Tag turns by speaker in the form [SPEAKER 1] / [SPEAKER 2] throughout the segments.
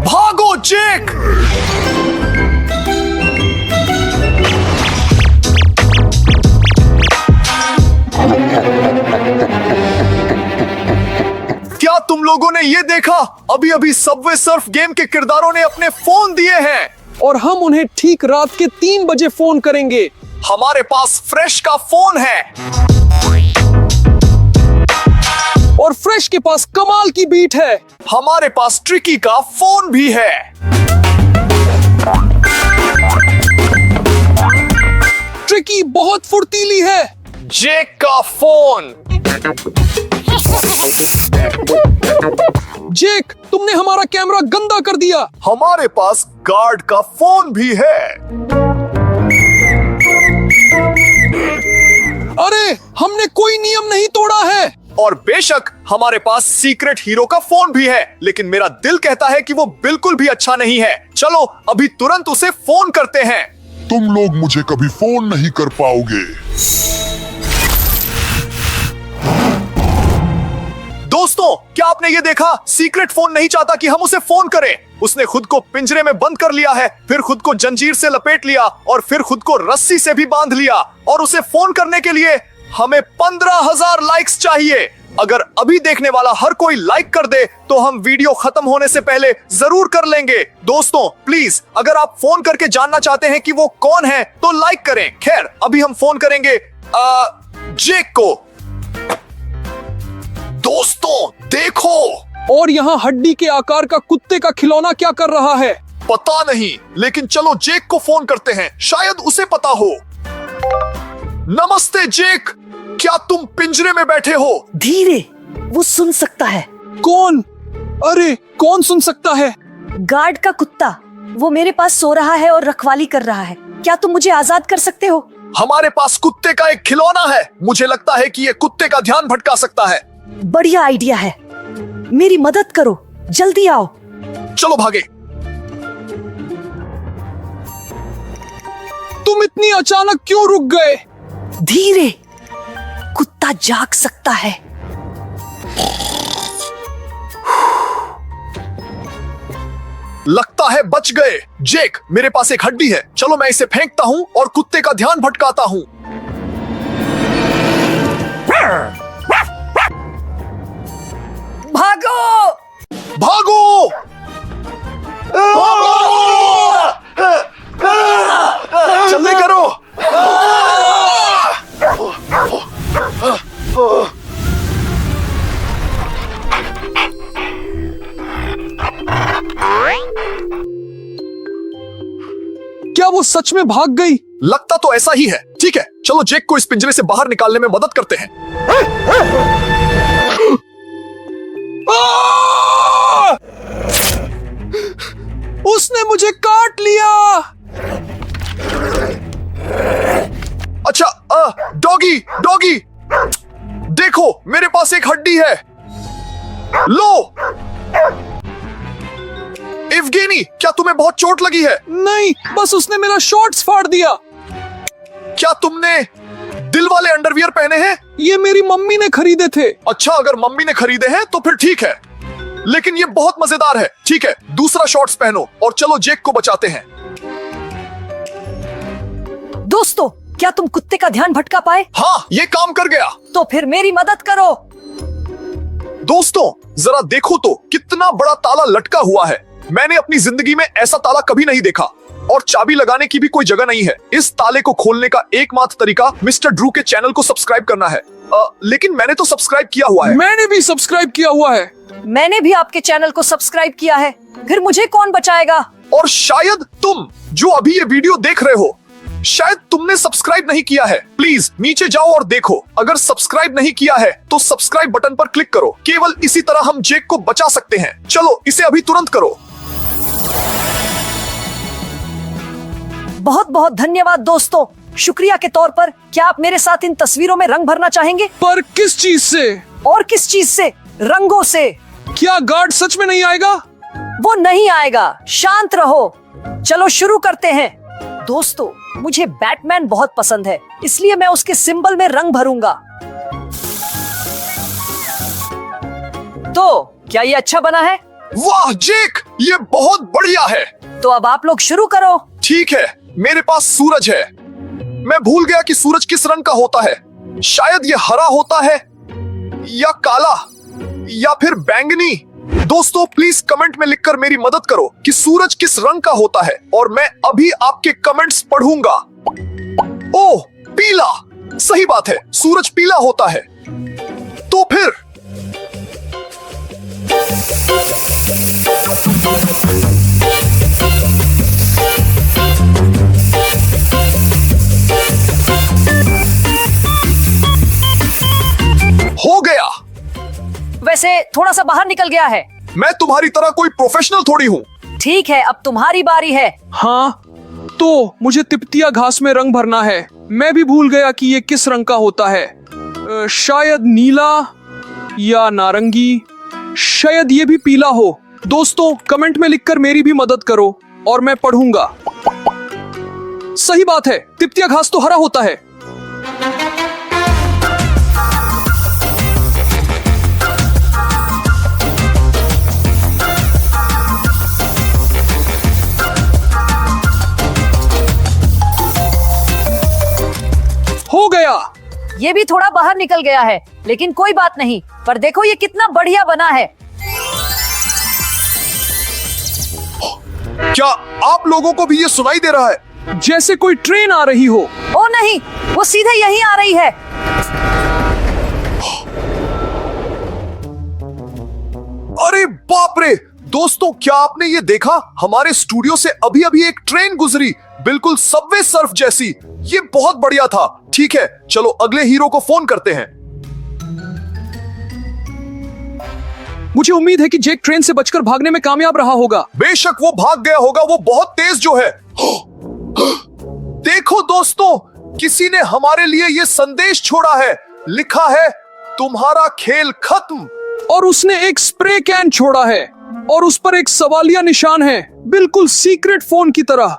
[SPEAKER 1] भागो जेक। क्या तुम लोगों ने ये देखा? अभी अभी सबवे सर्फ गेम के किरदारों ने अपने फोन दिए हैं
[SPEAKER 2] और हम उन्हें ठीक रात के 3 बजे फोन करेंगे।
[SPEAKER 1] हमारे पास फ्रेश का फोन है
[SPEAKER 2] और फ्रेश के पास कमाल की बीट है।
[SPEAKER 1] हमारे पास ट्रिकी का फोन भी है।
[SPEAKER 2] ट्रिकी बहुत फुर्तीली है।
[SPEAKER 1] जेक का फोन।
[SPEAKER 2] जेक, तुमने हमारा कैमरा गंदा कर दिया।
[SPEAKER 1] हमारे पास गार्ड का फोन भी है।
[SPEAKER 2] अरे, हमने कोई नियम नहीं तोड़ा है।
[SPEAKER 1] और बेशक हमारे पास सीक्रेट हीरो का फोन भी है, लेकिन मेरा दिल कहता है कि वो बिल्कुल भी अच्छा नहीं है। चलो अभी तुरंत उसे फोन करते हैं।
[SPEAKER 3] तुम लोग मुझे कभी फोन नहीं कर पाओगे।
[SPEAKER 1] दोस्तों, क्या आपने ये देखा? सीक्रेट फोन नहीं चाहता कि हम उसे फोन करें। उसने खुद को पिंजरे में बंद कर लिया है, फिर खुद को जंजीर से लपेट लिया और फिर खुद को रस्सी से भी बांध लिया। और उसे फोन करने के लिए हमें 15,000 लाइक्स चाहिए। अगर अभी देखने वाला हर कोई लाइक कर दे तो हम वीडियो खत्म होने से पहले जरूर कर लेंगे। दोस्तों प्लीज, अगर आप फोन करके जानना चाहते हैं कि वो कौन है तो लाइक करें। खैर, अभी हम फोन करेंगे जेक को। दोस्तों देखो,
[SPEAKER 2] और यहाँ हड्डी के आकार का कुत्ते का खिलौना क्या कर रहा है?
[SPEAKER 1] पता नहीं, लेकिन चलो जेक को फोन करते हैं, शायद उसे पता हो। नमस्ते जेक, क्या तुम पिंजरे में बैठे हो?
[SPEAKER 4] धीरे, वो सुन सकता है।
[SPEAKER 2] कौन? अरे, कौन सुन सकता है?
[SPEAKER 4] गार्ड का कुत्ता। वो मेरे पास सो रहा है और रखवाली कर रहा है। क्या तुम मुझे आजाद कर सकते हो?
[SPEAKER 1] हमारे पास कुत्ते का एक खिलौना है। मुझे लगता है कि ये कुत्ते का ध्यान भटका सकता है।
[SPEAKER 4] बढ़िया आइडिया है। मेरी मदद करो, जल्दी आओ।
[SPEAKER 1] चलो भागे।
[SPEAKER 2] तुम इतनी अचानक क्यों रुक गए?
[SPEAKER 4] धीरे, कुत्ता जाग सकता है।
[SPEAKER 1] लगता है बच गए। जेक, मेरे पास एक हड्डी है, चलो मैं इसे फेंकता हूँ और कुत्ते का ध्यान भटकाता हूँ।
[SPEAKER 4] भागो!
[SPEAKER 1] भागो! जल्दी करो।
[SPEAKER 2] क्या वो सच में भाग गई?
[SPEAKER 1] लगता तो ऐसा ही है। ठीक है, चलो जेक को इस पिंजरे से बाहर निकालने में मदद करते हैं।
[SPEAKER 2] उसने मुझे काट लिया।
[SPEAKER 1] अच्छा, डॉगी डॉगी, देखो मेरे पास एक हड्डी है। लो इवगेनी, क्या तुम्हें बहुत चोट लगी है?
[SPEAKER 2] नहीं, बस उसने मेरा शॉर्ट्स फाड़ दिया।
[SPEAKER 1] क्या तुमने दिल वाले अंडरवियर पहने हैं?
[SPEAKER 2] ये मेरी मम्मी ने खरीदे थे।
[SPEAKER 1] अच्छा, अगर मम्मी ने खरीदे हैं तो फिर ठीक है, लेकिन ये बहुत मजेदार है। ठीक है, दूसरा शॉर्ट्स पहनो और चलो जेक को बचाते हैं।
[SPEAKER 4] दोस्तों, क्या तुम कुत्ते का ध्यान भटका पाए?
[SPEAKER 1] हाँ, ये काम कर गया।
[SPEAKER 4] तो फिर मेरी मदद करो।
[SPEAKER 1] दोस्तों जरा देखो तो, कितना बड़ा ताला लटका हुआ है। मैंने अपनी जिंदगी में ऐसा ताला कभी नहीं देखा और चाबी लगाने की भी कोई जगह नहीं है। इस ताले को खोलने का एकमात्र तरीका मिस्टर ड्रू के चैनल को सब्सक्राइब करना है। लेकिन मैंने तो सब्सक्राइब किया हुआ है।
[SPEAKER 2] मैंने भी सब्सक्राइब किया हुआ है।
[SPEAKER 4] मैंने भी आपके चैनल को सब्सक्राइब किया है। फिर मुझे कौन बचाएगा?
[SPEAKER 1] और शायद तुम जो अभी ये वीडियो देख रहे हो, शायद तुमने सब्सक्राइब नहीं किया है। प्लीज नीचे जाओ और देखो। अगर सब्सक्राइब नहीं किया है तो सब्सक्राइब बटन पर क्लिक करो। केवल इसी तरह हम जेक को बचा सकते हैं। चलो इसे अभी तुरंत करो।
[SPEAKER 4] बहुत बहुत धन्यवाद दोस्तों। शुक्रिया के तौर पर क्या आप मेरे साथ इन तस्वीरों में रंग भरना चाहेंगे?
[SPEAKER 2] पर किस चीज से?
[SPEAKER 4] और किस चीज से? रंगों से।
[SPEAKER 2] क्या गार्ड सच में नहीं आएगा?
[SPEAKER 4] वो नहीं आएगा, शांत रहो। चलो शुरू करते हैं। दोस्तों, मुझे बैटमैन बहुत पसंद है, इसलिए मैं उसके सिंबल में रंग भरूंगा। तो क्या ये अच्छा बना है?
[SPEAKER 1] वाह जेक, ये बहुत बढ़िया है।
[SPEAKER 4] तो अब आप लोग शुरू करो।
[SPEAKER 1] ठीक है, मेरे पास सूरज है। मैं भूल गया कि सूरज किस रंग का होता है। शायद ये हरा होता है या काला या फिर बैंगनी। दोस्तों प्लीज कमेंट में लिखकर मेरी मदद करो कि सूरज किस रंग का होता है और मैं अभी आपके कमेंट्स पढ़ूंगा। ओह, पीला। सही बात है, सूरज पीला होता है। तो फिर हो गया।
[SPEAKER 4] वैसे थोड़ा सा बाहर निकल गया है।
[SPEAKER 1] मैं तुम्हारी तरह कोई प्रोफेशनल थोड़ी हूँ।
[SPEAKER 4] ठीक है, अब तुम्हारी बारी है।
[SPEAKER 2] हाँ, तो मुझे तिपतिया घास में रंग भरना है। मैं भी भूल गया कि ये किस रंग का होता है। शायद नीला या नारंगी, शायद ये भी पीला हो। दोस्तों कमेंट में लिखकर मेरी भी मदद करो और मैं पढ़ूंगा। सही बात है, तिपतिया घास तो हरा होता है। हो गया।
[SPEAKER 4] ये भी थोड़ा बाहर निकल गया है, लेकिन कोई बात नहीं। पर देखो ये कितना बढ़िया बना है।
[SPEAKER 1] क्या आप लोगों को भी ये सुनाई दे रहा है?
[SPEAKER 2] जैसे कोई ट्रेन आ रही हो।
[SPEAKER 4] ओ नहीं, वो सीधे यहीं आ रही है।
[SPEAKER 1] अरे बाप रे! दोस्तों क्या आपने ये देखा? हमारे स्टूडियो से अभी अभी एक ट्रेन गुजरी, बिल्कुल सबवे सर्फ जैसी। ये बहुत बढ़िया था। ठीक है, चलो अगले हीरो को फोन करते हैं।
[SPEAKER 2] मुझे उम्मीद है कि जेक ट्रेन से बचकर भागने में कामयाब रहा होगा।
[SPEAKER 1] बेशक वो भाग गया होगा, वो बहुत तेज जो है। देखो दोस्तों, किसी ने हमारे लिए ये संदेश छोड़ा है। लिखा है, तुम्हारा खेल खत्म।
[SPEAKER 2] और उसने एक स्प्रे कैन छोड़ा है और उस पर एक सवालिया निशान है, बिल्कुल सीक्रेट फोन की तरह।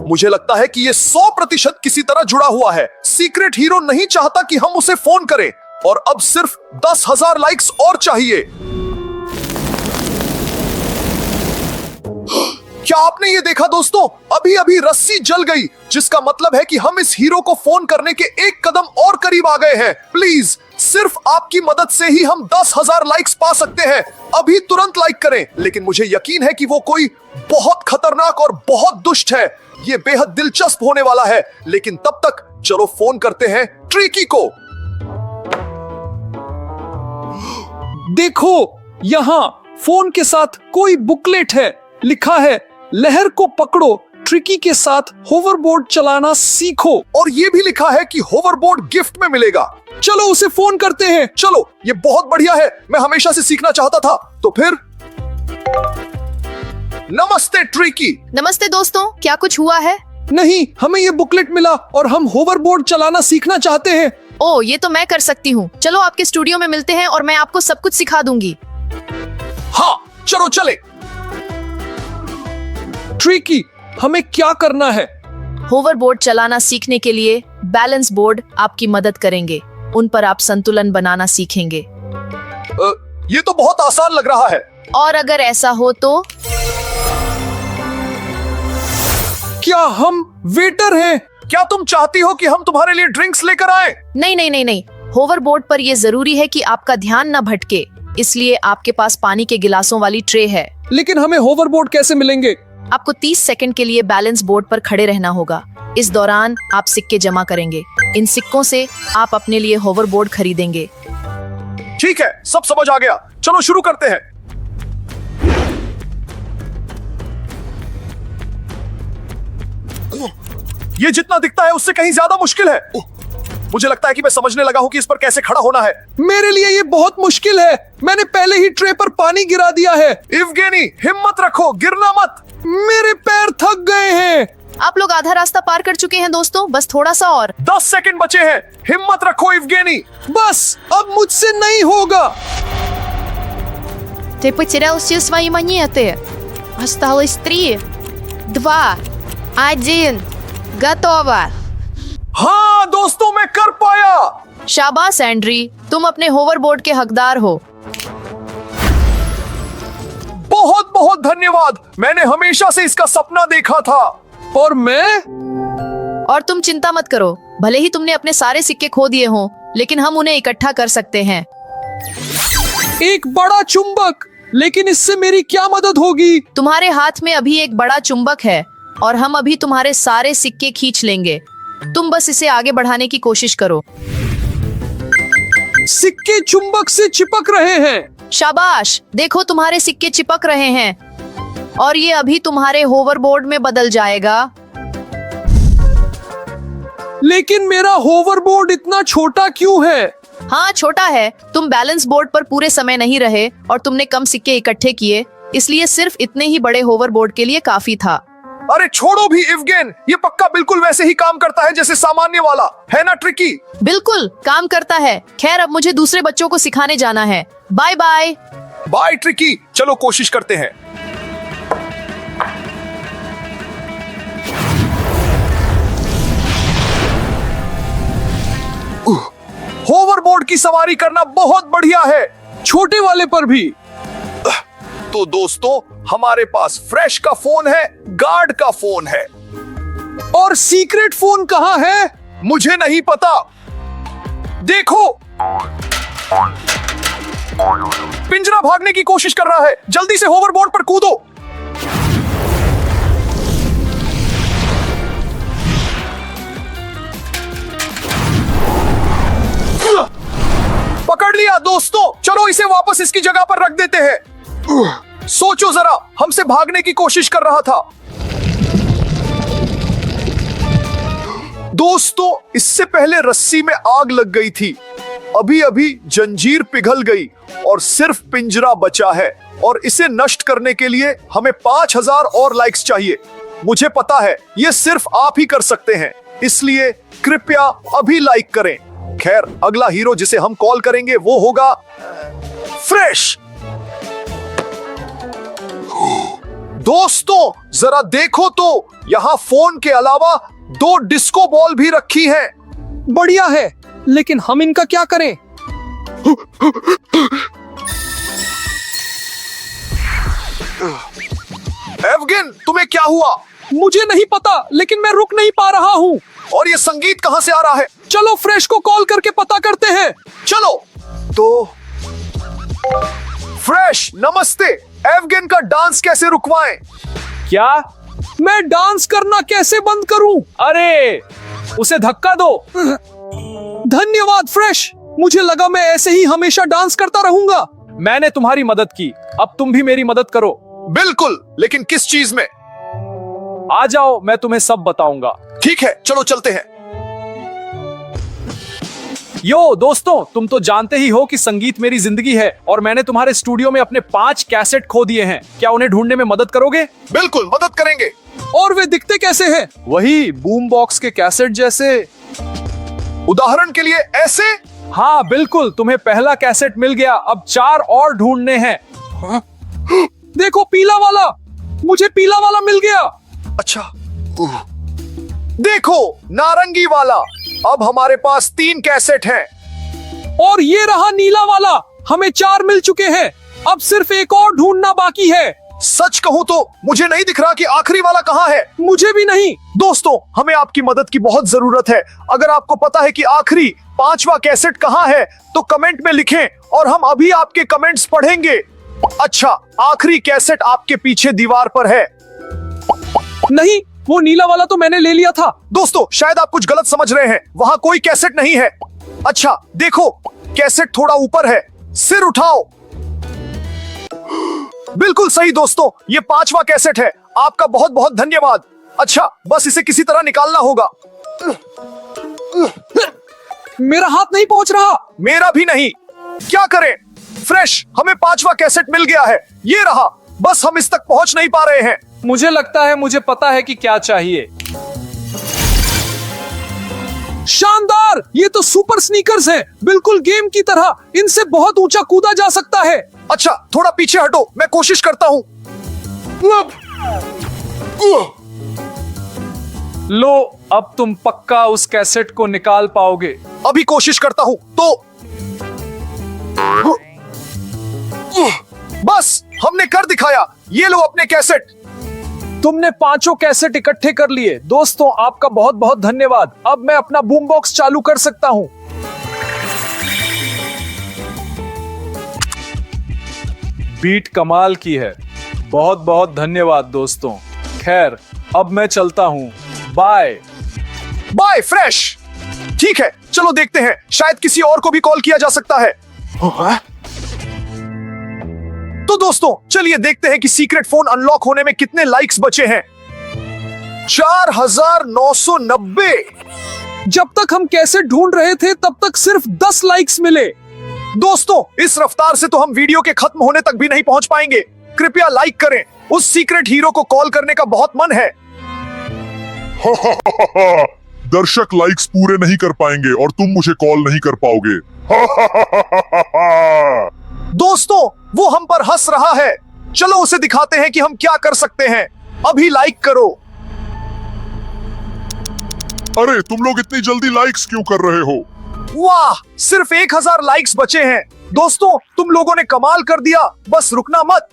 [SPEAKER 1] मुझे लगता है कि ये 100% किसी तरह जुड़ा हुआ है। सीक्रेट हीरो नहीं चाहता कि हम उसे फोन करें और अब सिर्फ 10,000 लाइक्स और चाहिए। क्या आपने ये देखा दोस्तों? अभी अभी रस्सी जल गई, जिसका मतलब है कि हम इस हीरो को फोन करने के एक कदम और करीब आ गए हैं। प्लीज, सिर्फ आपकी मदद से ही हम 10,000 लाइक्स पा सकते हैं। अभी तुरंत लाइक करें। लेकिन मुझे यकीन है कि वो कोई बहुत खतरनाक और बहुत दुष्ट है। ये बेहद दिलचस्प होने वाला है। लेकिन तब तक चलो फोन करते हैं ट्रिकी को।
[SPEAKER 2] देखो, यहाँ फोन के साथ कोई बुकलेट है। लिखा है, लहर को पकड़ो, ट्रिकी के साथ होवरबोर्ड चलाना सीखो।
[SPEAKER 1] और ये भी लिखा है कि होवरबोर्ड गिफ्ट में मिलेगा।
[SPEAKER 2] चलो उसे फोन करते हैं।
[SPEAKER 1] चलो, ये बहुत बढ़िया है। मैं हमेशा से सीखना चाहता था। तो फिर नमस्ते ट्रिकी।
[SPEAKER 5] नमस्ते दोस्तों, क्या कुछ हुआ है?
[SPEAKER 2] नहीं, हमें ये बुकलेट मिला और हम होवरबोर्ड चलाना सीखना चाहते हैं।
[SPEAKER 5] ओह, ये तो मैं कर सकती हूँ। चलो आपके स्टूडियो में मिलते हैं और मैं आपको सब कुछ सिखा दूंगी।
[SPEAKER 1] हाँ, चलो चले।
[SPEAKER 2] ट्रिकी, हमें क्या करना है?
[SPEAKER 5] होवरबोर्ड चलाना सीखने के लिए बैलेंस बोर्ड आपकी मदद करेंगे। उन पर आप संतुलन बनाना सीखेंगे।
[SPEAKER 1] ये तो बहुत आसान लग रहा है।
[SPEAKER 5] और अगर ऐसा हो तो
[SPEAKER 2] क्या हम वेटर हैं?
[SPEAKER 1] क्या तुम चाहती हो कि हम तुम्हारे लिए ड्रिंक्स लेकर आए?
[SPEAKER 5] नहीं नहीं नहीं नहीं, होवरबोर्ड पर यह जरूरी है कि आपका ध्यान न भटके, इसलिए आपके पास पानी के गिलासों वाली ट्रे है।
[SPEAKER 2] लेकिन हमें होवरबोर्ड कैसे मिलेंगे?
[SPEAKER 5] आपको 30 सेकंड के लिए बैलेंस बोर्ड पर खड़े रहना होगा। इस दौरान आप सिक्के जमा करेंगे। इन सिक्कों से आप अपने लिए होवरबोर्ड खरीदेंगे।
[SPEAKER 1] ठीक है, सब समझ आ गया। चलो शुरू करते हैं। ये जितना दिखता है उससे कहीं ज्यादा मुश्किल है। मुझे लगता है कि मैं समझने लगा हूं कि इस पर कैसे खड़ा होना है।
[SPEAKER 2] मेरे लिए ये बहुत मुश्किल है। मैंने पहले ही ट्रे पर पानी गिरा दिया है।
[SPEAKER 1] इवगेनी, हिम्मत रखो, गिरना मत।
[SPEAKER 2] मेरे पैर थक गए हैं।
[SPEAKER 5] आप लोग आधा रास्ता पार कर चुके हैं दोस्तों, बस थोड़ा सा और।
[SPEAKER 1] 10 सेकंड बचे हैं। हिम्मत रखो इवगेनी।
[SPEAKER 2] बस, अब मुझसे नहीं होगा।
[SPEAKER 5] Ты потерял все свои монеты. Осталось 3, 2, 1. Готово.
[SPEAKER 1] हाँ दोस्तों, मैं कर पाया।
[SPEAKER 5] शाबाश एंड्री, तुम अपने होवरबोर्ड के हकदार हो।
[SPEAKER 1] बहुत धन्यवाद। मैंने हमेशा से इसका सपना देखा था।
[SPEAKER 2] और मैं?
[SPEAKER 5] और तुम चिंता मत करो, भले ही तुमने अपने सारे सिक्के खो दिए हों, लेकिन हम उन्हें इकट्ठा कर सकते हैं।
[SPEAKER 2] एक बड़ा चुंबक, लेकिन इससे मेरी क्या मदद होगी?
[SPEAKER 5] तुम्हारे हाथ में अभी एक बड़ा चुंबक है और हम अभी तुम्हारे सारे सिक्के खींच लेंगे। तुम बस इसे आगे बढ़ाने की कोशिश करो।
[SPEAKER 2] सिक्के चुंबक से चिपक रहे हैं।
[SPEAKER 5] शाबाश, देखो तुम्हारे सिक्के चिपक रहे हैं और ये अभी तुम्हारे होवरबोर्ड में बदल जाएगा।
[SPEAKER 2] लेकिन मेरा होवरबोर्ड इतना छोटा क्यों है?
[SPEAKER 5] हाँ, छोटा है। तुम बैलेंस बोर्ड पर पूरे समय नहीं रहे और तुमने कम सिक्के इकट्ठे किए, इसलिए सिर्फ इतने ही बड़े होवरबोर्ड के लिए काफी था।
[SPEAKER 1] अरे छोड़ो भी इवगेन, ये पक्का बिल्कुल वैसे ही काम करता है जैसे सामान्य वाला, है ना ट्रिकी?
[SPEAKER 5] बिल्कुल काम करता है। खैर, अब मुझे दूसरे बच्चों को सिखाने जाना है। Bye bye.
[SPEAKER 1] बाय ट्रिकी, चलो कोशिश करते हैं। होवरबोर्ड की सवारी करना बहुत बढ़िया है,
[SPEAKER 2] छोटे वाले पर भी।
[SPEAKER 1] तो दोस्तों, हमारे पास फ्रेश का फोन है, गार्ड का फोन है,
[SPEAKER 2] और सीक्रेट फोन कहाँ है?
[SPEAKER 1] मुझे नहीं पता। देखो, पिंजरा भागने की कोशिश कर रहा है। जल्दी से होवरबोर्ड पर कूदो। पकड़ लिया दोस्तों, चलो इसे वापस इसकी जगह पर रख देते हैं। सोचो जरा, हमसे भागने की कोशिश कर रहा था। दोस्तों, इससे पहले रस्सी में आग लग गई थी। अभी अभी जंजीर पिघल गई और सिर्फ पिंजरा बचा है, और इसे नष्ट करने के लिए हमें 5000 और लाइक्स चाहिए। मुझे पता है ये सिर्फ आप ही कर सकते हैं, इसलिए कृपया अभी लाइक करें। खैर, अगला हीरो जिसे हम कॉल करेंगे वो होगा फ्रेश। दोस्तों, जरा देखो तो, यहाँ फोन के अलावा 2 डिस्को बॉल भी रखी हैं।
[SPEAKER 2] बढ़िया है, लेकिन हम इनका क्या करें?
[SPEAKER 1] एवगेन, तुम्हें क्या हुआ?
[SPEAKER 2] मुझे नहीं पता, लेकिन मैं रुक नहीं पा रहा हूँ।
[SPEAKER 1] और ये संगीत कहाँ से आ रहा है?
[SPEAKER 2] चलो फ्रेश को कॉल करके पता करते हैं।
[SPEAKER 1] चलो। तो फ्रेश, नमस्ते। एवगेन का डांस कैसे रुकवाएं?
[SPEAKER 2] क्या? मैं डांस करना कैसे बंद करूं? अरे, उसे धक्का दो। धन्यवाद फ्रेश, मुझे लगा मैं ऐसे ही हमेशा डांस करता रहूंगा। मैंने तुम्हारी मदद की, अब तुम भी मेरी मदद करो।
[SPEAKER 1] बिल्कुल, लेकिन किस चीज में?
[SPEAKER 2] आ जाओ, मैं तुम्हें सब बताऊंगा।
[SPEAKER 1] ठीक है, चलो चलते हैं।
[SPEAKER 2] यो दोस्तों, तुम तो जानते ही हो कि संगीत मेरी जिंदगी है, और मैंने तुम्हारे स्टूडियो में अपने 5 कैसेट खो दिए हैं। क्या उन्हें ढूंढने में मदद करोगे?
[SPEAKER 1] बिल्कुल, मदद करेंगे।
[SPEAKER 2] और वे दिखते कैसे हैं? वही बूम बॉक्स के कैसेट जैसे।
[SPEAKER 1] उदाहरण के लिए ऐसे?
[SPEAKER 2] हाँ बिल्कुल, तुम्हें पहला कैसेट मिल गया, अब 4 और ढूंढने हैं। देखो, पीला वाला, मुझे पीला वाला मिल गया।
[SPEAKER 1] अच्छा, देखो, नारंगी वाला। अब हमारे पास 3 कैसेट हैं।
[SPEAKER 2] और ये रहा नीला वाला, हमें 4 मिल चुके हैं। अब सिर्फ एक और ढूंढना बाकी है।
[SPEAKER 1] सच कहूं तो मुझे नहीं दिख रहा कि आखिरी वाला कहाँ है।
[SPEAKER 2] मुझे भी नहीं।
[SPEAKER 1] दोस्तों, हमें आपकी मदद की बहुत जरूरत है। अगर आपको पता है कि आखिरी 5वां कैसेट कहाँ है, तो कमेंट में लिखें और हम अभी आपके कमेंट्स पढ़ेंगे। अच्छा, आखिरी कैसेट आपके पीछे दीवार पर है।
[SPEAKER 2] नहीं, वो नीला वाला तो मैंने ले लिया था।
[SPEAKER 1] दोस्तों, शायद आप कुछ गलत समझ रहे हैं, वहां कोई कैसेट नहीं है। अच्छा देखो, कैसेट थोड़ा ऊपर है, सिर उठाओ। बिल्कुल सही दोस्तों, ये 5वां कैसेट है। आपका बहुत बहुत धन्यवाद। अच्छा, बस इसे किसी तरह निकालना होगा।
[SPEAKER 2] मेरा हाथ नहीं पहुंच रहा।
[SPEAKER 1] मेरा भी नहीं। क्या करें? फ्रेश, हमें 5वां कैसेट मिल गया है। ये रहा, बस हम इस तक पहुंच नहीं पा रहे हैं।
[SPEAKER 2] मुझे लगता है मुझे पता है कि क्या चाहिए। शानदार, ये तो सुपर स्नीकर्स हैं, बिल्कुल गेम की तरह। इनसे बहुत ऊंचा कूदा जा सकता है।
[SPEAKER 1] अच्छा, थोड़ा पीछे हटो, मैं कोशिश करता हूँ।
[SPEAKER 2] लो, अब तुम पक्का उस कैसेट को निकाल पाओगे।
[SPEAKER 1] अभी कोशिश करता हूँ। तो बस, हम हमने कर दिखाया। ये लो अपने कैसेट।
[SPEAKER 2] तुमने 5 कैसेट इकट्ठे कर लिए। दोस्तों आपका बहुत बहुत धन्यवाद। अब मैं अपना बूम बॉक्स चालू कर सकता हूँ। बीट कमाल की है। बहुत बहुत धन्यवाद दोस्तों। खैर अब मैं चलता हूँ। बाय।
[SPEAKER 1] Bye fresh. ठीक है चलो देखते हैं, शायद किसी और को भी कॉल किया जा सकता है। तो दोस्तों चलिए देखते हैं कि सीक्रेट फोन अनलॉक होने में कितने लाइक्स बचे हैं। 4990।
[SPEAKER 2] जब तक हम कैसे ढूंढ रहे थे तब तक सिर्फ 10 लाइक्स मिले।
[SPEAKER 1] दोस्तों इस रफ्तार से तो हम वीडियो के खत्म होने तक भी नहीं पहुंच पाएंगे। कृपया लाइक करें। उस सीक्रेट हीरो को कॉल करने का बहुत मन है।
[SPEAKER 3] दर्शक लाइक्स पूरे नहीं कर पाएंगे और तुम मुझे कॉल नहीं कर पाओगे।
[SPEAKER 1] दोस्तों वो हम पर हंस रहा है। चलो उसे दिखाते हैं कि हम क्या कर सकते हैं। अभी लाइक करो।
[SPEAKER 3] अरे तुम लोग इतनी जल्दी लाइक्स क्यों कर रहे हो?
[SPEAKER 1] वाह सिर्फ 1000 लाइक्स बचे हैं। दोस्तों तुम लोगों ने कमाल कर दिया, बस रुकना मत।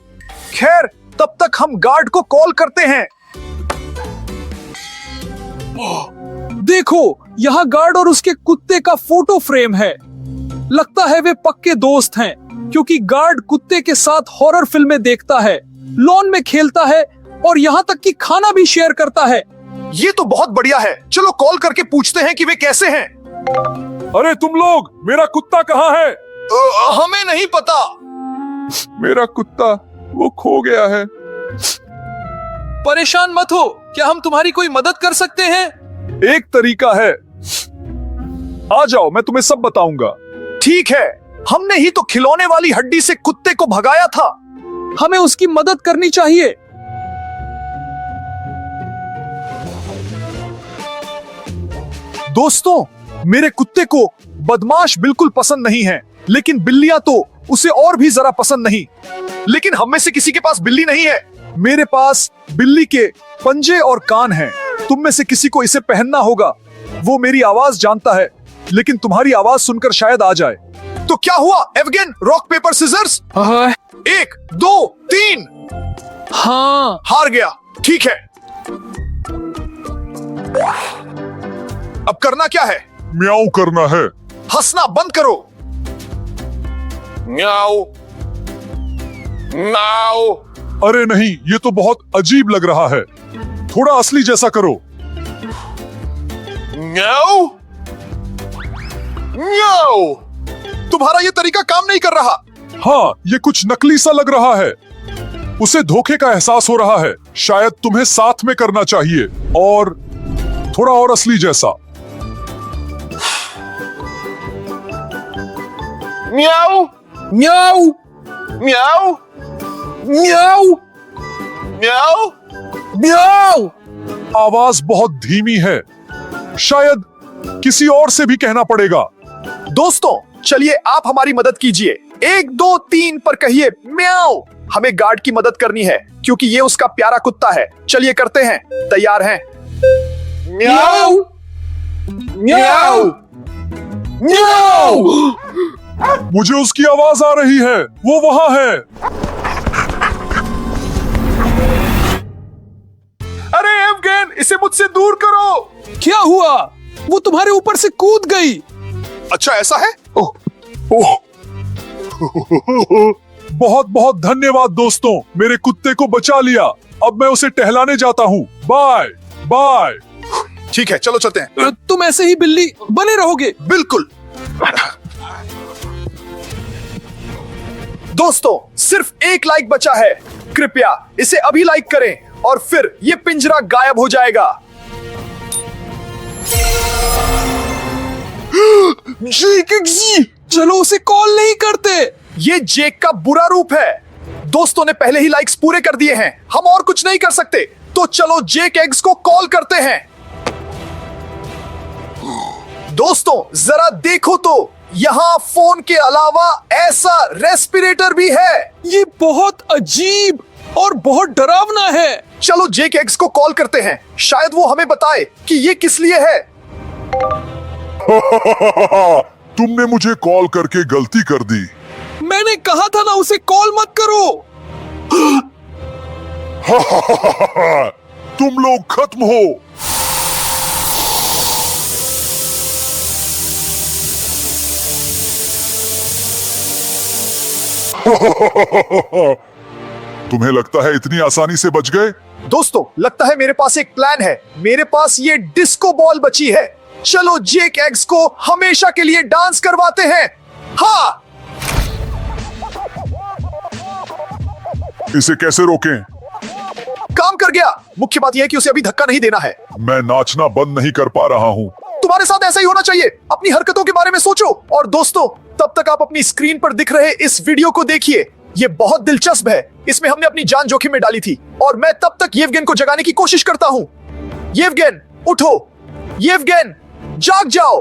[SPEAKER 1] खैर तब तक हम गार्ड को कॉल करते हैं।
[SPEAKER 2] देखो यहाँ गार्ड और उसके कुत्ते का फोटो फ्रेम है। लगता है वे पक्के दोस्त हैं, क्योंकि गार्ड कुत्ते के साथ हॉरर फिल्में देखता है, लॉन में खेलता है और यहाँ तक कि खाना भी शेयर करता है।
[SPEAKER 1] ये तो बहुत बढ़िया है। चलो कॉल करके पूछते हैं कि वे कैसे हैं।
[SPEAKER 2] अरे तुम लोग, मेरा कुत्ता कहाँ है?
[SPEAKER 1] हमें नहीं पता।
[SPEAKER 2] मेरा कुत्ता वो खो गया है। परेशान मत हो, क्या हम तुम्हारी कोई मदद कर सकते हैं?
[SPEAKER 6] एक तरीका है, आ जाओ मैं तुम्हें सब बताऊंगा।
[SPEAKER 1] ठीक है, हमने ही तो खिलौने वाली हड्डी से कुत्ते को भगाया था।
[SPEAKER 2] हमें उसकी मदद करनी चाहिए।
[SPEAKER 1] दोस्तों मेरे कुत्ते को बदमाश बिल्कुल पसंद नहीं है, लेकिन बिल्लियां तो उसे और भी जरा पसंद नहीं। लेकिन हम में से किसी के पास बिल्ली नहीं है। मेरे पास बिल्ली के पंजे और कान हैं। तुम में से किसी को इसे पहनना होगा। वो मेरी आवाज जानता है, लेकिन तुम्हारी आवाज सुनकर शायद आ जाए। तो क्या हुआ एवगेन? Rock paper scissors? 1 2 3।
[SPEAKER 2] हाँ
[SPEAKER 1] हार गया। ठीक है, अब करना क्या है?
[SPEAKER 3] म्याऊं करना है।
[SPEAKER 1] हंसना बंद करो। म्याऊ म्याऊ।
[SPEAKER 3] अरे नहीं, ये तो बहुत अजीब लग रहा है। थोड़ा असली जैसा करो।
[SPEAKER 1] म्याऊ म्याऊ। तुम्हारा ये तरीका काम नहीं कर रहा।
[SPEAKER 3] हाँ, ये कुछ नकली सा लग रहा है। उसे धोखे का एहसास हो रहा है। शायद तुम्हें साथ में करना चाहिए और थोड़ा और असली जैसा।
[SPEAKER 1] म्याऊ
[SPEAKER 2] म्याऊ
[SPEAKER 1] म्याऊ
[SPEAKER 2] म्याऊ
[SPEAKER 1] म्याऊ।
[SPEAKER 2] म्याऊ।
[SPEAKER 3] आवाज बहुत धीमी है। शायद किसी और से भी कहना पड़ेगा।
[SPEAKER 1] दोस्तों चलिए आप हमारी मदद कीजिए। 1 2 3 पर कहिए म्याऊ। हमें गार्ड की मदद करनी है, क्योंकि ये उसका प्यारा कुत्ता है। चलिए करते हैं। तैयार हैं? म्याऊ म्याऊ म्याऊ।
[SPEAKER 3] मुझे उसकी आवाज आ रही है। वो वहां है।
[SPEAKER 1] अरे एवगेन, इसे मुझसे दूर करो।
[SPEAKER 2] क्या हुआ? वो तुम्हारे ऊपर से कूद गई।
[SPEAKER 1] अच्छा ऐसा है?
[SPEAKER 3] बहुत बहुत धन्यवाद दोस्तों, मेरे कुत्ते को बचा लिया। अब मैं उसे टहलाने जाता हूँ। Bye bye.
[SPEAKER 1] ठीक है चलो चलते हैं।
[SPEAKER 2] तुम ऐसे ही बिल्ली बने रहोगे?
[SPEAKER 1] बिल्कुल। दोस्तों सिर्फ 1 लाइक बचा है। कृपया इसे अभी लाइक करें और फिर ये पिंजरा गायब हो जाएगा।
[SPEAKER 2] चलो उसे कॉल नहीं करते।
[SPEAKER 1] ये जेक का बुरा रूप है। दोस्तों ने पहले ही लाइक्स पूरे कर दिए हैं। हम और कुछ नहीं कर सकते। तो चलो जेक एग्स को कॉल करते हैं। दोस्तों जरा देखो तो, यहाँ फोन के अलावा ऐसा रेस्पिरेटर भी है।
[SPEAKER 2] ये बहुत अजीब और बहुत डरावना है।
[SPEAKER 1] चलो जेक एग्स को कॉल करते हैं। शायद वो हमें बताए कि ये किस लिए है।
[SPEAKER 3] तुमने मुझे कॉल करके गलती कर दी।
[SPEAKER 2] मैंने कहा था ना उसे कॉल मत करो।
[SPEAKER 3] तुम लोग खत्म हो। तुम्हें लगता है इतनी आसानी से बच गए?
[SPEAKER 1] दोस्तों, लगता है मेरे पास एक प्लान है। मेरे पास ये डिस्को बॉल बची है। चलो जेक एग्स को हमेशा के लिए डांस करवाते हैं। हाँ,
[SPEAKER 3] इसे कैसे रोकें?
[SPEAKER 1] काम कर गया। मुख्य बात यह है कि उसे अभी धक्का नहीं देना है।
[SPEAKER 3] मैं नाचना बंद नहीं कर पा रहा हूँ।
[SPEAKER 1] तुम्हारे साथ ऐसा ही होना चाहिए। अपनी हरकतों के बारे में सोचो। और दोस्तों, तब तक आप अपनी स्क्रीन पर दिख रहे इस वीडियो को देखिए। ये बहुत दिलचस्प है। इसमें हमने अपनी जान जोखिम में डाली थी और मैं तब तक येवगेन को जगाने की कोशिश करता हूँ। येवगेन, उठो। येवगेन, जाग जाओ।